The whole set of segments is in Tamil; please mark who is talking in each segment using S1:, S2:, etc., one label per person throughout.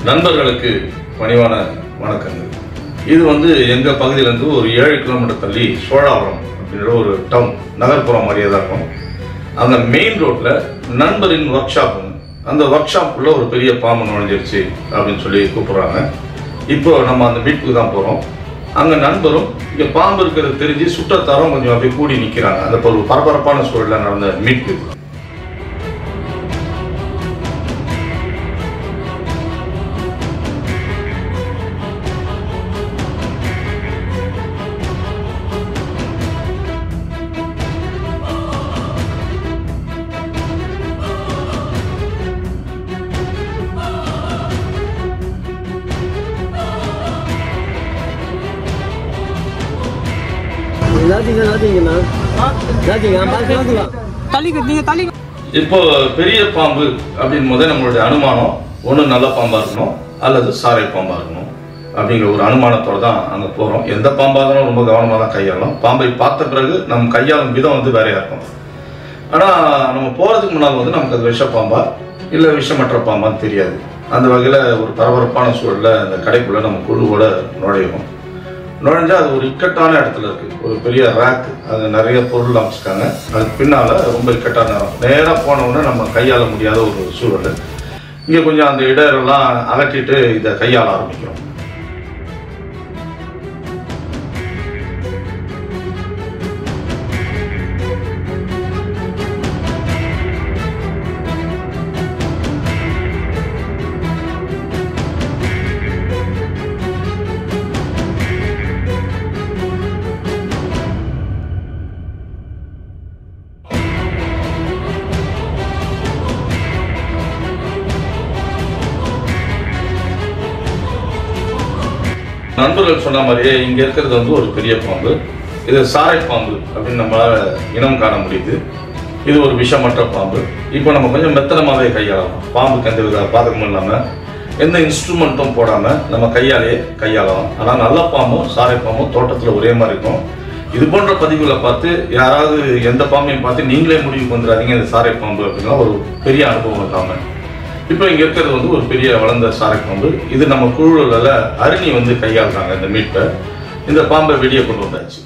S1: நண்பர்களுக்கு பணிவான வணக்கங்கள். இது எங்க பகுதியிலிருந்து ஒரு 7 கிலோமீட்டர் தள்ளி சோழாவரம் அப்படின்ற ஒரு டவுன் நகர்ப்புறம் மாதிரியே தான் இருக்கும். அந்த மெயின் ரோட்ல நண்பரின் ஒர்க் ஷாப், அந்த ஒர்க் ஷாப்புக்குள்ள ஒரு பெரிய பாம்பு நுழைஞ்சிருச்சு அப்படின்னு சொல்லி கூப்பிடுறாங்க. இப்போ நம்ம அந்த மீட்புக்கு தான் போறோம். அங்க நண்பரும் இங்க பாம்பு இருக்கிறது தெரிஞ்சு சுற்றத்தாரும் கொஞ்சம் அப்படியே கூடி நிற்கிறாங்க. அந்த ஒரு பரபரப்பான சூழல்ல நடந்த மீட்பு. இப்போ பெரிய பாம்பு அப்படின் போது நம்மளுடைய அனுமானம் ஒண்ணு நல்ல பாம்பா இருக்கணும் அல்லது சாரை பாம்பா இருக்கணும் அப்படிங்கிற ஒரு அனுமானத்தோட தான் அங்க போறோம். எந்த பாம்பா இருந்தாலும் ரொம்ப கவனமா தான் கையாளணும். பாம்பை பார்த்த பிறகு நம்ம கையாளும் விதம் வேறையா இருக்கும். ஆனா நம்ம போறதுக்கு முன்னால் நமக்கு அது விஷ பாம்பா இல்ல விஷமற்ற பாம்பான்னு தெரியாது. அந்த வகையில ஒரு பரபரப்பான சூழல்ல அந்த கடைக்குள்ள நம்ம குழுவோட நுழையும். நுழைஞ்சா அது ஒரு இக்கட்டான இடத்துல இருக்கு. ஒரு பெரிய ரேக், அது நிறைய பொருள் அமைச்சிருக்காங்க. அதுக்கு பின்னால ரொம்ப இக்கட்டான இடம். நேராக போனவுடனே நம்ம கையாள முடியாத ஒரு சூழல். இங்க கொஞ்சம் அந்த இடரெல்லாம் அகற்றிட்டு இதை கையாள ஆரம்பிக்கிறோம். நண்பர்கள் சொன்ன மாதிரியே இங்க இருக்கிறது ஒரு பெரிய பாம்பு. இது சாரை பாம்பு அப்படின்னு நம்மளால இனம் காண முடியுது. இது ஒரு விஷமற்ற பாம்பு. இப்போ நம்ம கொஞ்சம் மெத்தனமாவே கையாளலாம். பாம்புக்கு எந்த வித பாதகமும் இல்லாம எந்த இன்ஸ்ட்ருமெண்ட்டும் போடாம நம்ம கையாலேயே கையாளலாம். ஆனா நல்ல பாம்பும் சாரை பாம்பும் தோட்டத்துல ஒரே மாதிரி இருக்கும். இது போன்ற பதிவுகளை பார்த்து யாராவது எந்த பாம்பையும் பார்த்து நீங்களே முடிவுக்கு வந்துடாதீங்க இந்த சாரை பாம்பு அப்படின்னா ஒரு பெரிய அனுபவம் இல்லாம. இப்போ இங்க இருக்கிறது ஒரு பெரிய வளர்ந்த சாரை பாம்பு. இது நம்ம குழுவில் அருணி கையாளுறாங்க இந்த மீட்பை. இந்த பாம்பை வெளியே கொண்டு வந்தாச்சு.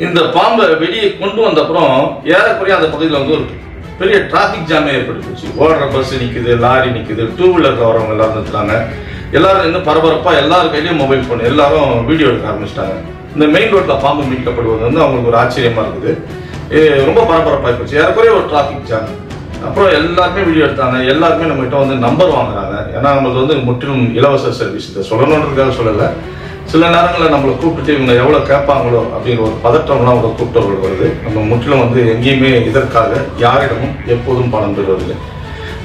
S1: இந்த பாம்பை வெளியே கொண்டு வந்த அப்புறம் ஏறக்குறைய அந்த பகுதியில் ஒரு பெரிய டிராபிக் ஜாமே ஏற்பட்டுச்சு. ஓடுற பஸ் நிக்குது, லாரி நிக்குது, டூ வீலர் வரவங்க எல்லாரும் நிறுத்துறாங்க. எல்லாரும் இன்னும் பரபரப்பா எல்லாரும் கையிலயும் மொபைல் போன், எல்லாரும் வீடியோ எடுக்க ஆரம்பிச்சிட்டாங்க. இந்த மெயின் ரோட்ல பாம்பு மீட்கப்படுவது அவங்களுக்கு ஒரு ஆச்சரியமா இருக்குது. ரொம்ப பரபரப்பா போச்சு. ஏறக்குறைய ஒரு டிராபிக் ஜாம். அப்புறம் எல்லாருமே வீடியோ எடுத்தாங்க. எல்லாருமே நம்ம கிட்ட நம்பர் வாங்குறாங்க. ஏன்னா நம்மளுக்கு முற்றிலும் இலவச சர்வீஸ். இதை சொல்லணுன்றதுக்காக சொல்லலை. சில நேரங்களில் நம்மளை கூப்பிட்டு இவங்க எவ்வளோ கேட்பாங்களோ அப்படிங்கிற ஒரு பதட்டம்லாம் அவங்க கூப்பிட்டவர்கள் வருது. நம்ம முற்றிலும் எங்கேயுமே இதற்காக யாரிடமும் எப்போதும் பணம் பெறுவதில்லை.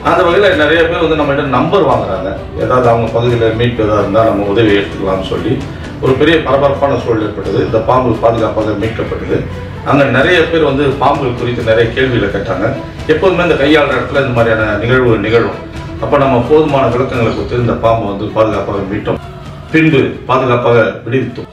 S1: அந்த வகையில் நிறைய பேர் நம்மகிட்ட நம்பர் வாங்குறாங்க. ஏதாவது அவங்க பகுதியில் மீட்பு ஏதாவது இருந்தால் நம்ம உதவி எடுத்துக்கலாம்னு சொல்லி ஒரு பெரிய பரபரப்பான சூழல் ஏற்பட்டது. இந்த பாம்பு பாதுகாப்பாக மீட்கப்பட்டது. அங்கே நிறைய பேர் பாம்புகள் குறித்து நிறைய கேள்விகளை கேட்டாங்க. எப்போதுமே இந்த கையாளுற இடத்துல இந்த மாதிரியான நிகழ்வு நிகழும். அப்போ நம்ம போதுமான விளக்கங்களை கொடுத்து இந்த பாம்பு பாதுகாப்பாக மீட்டோம். பின்பு பாதுகாப்பாக விடுவித்தோம்.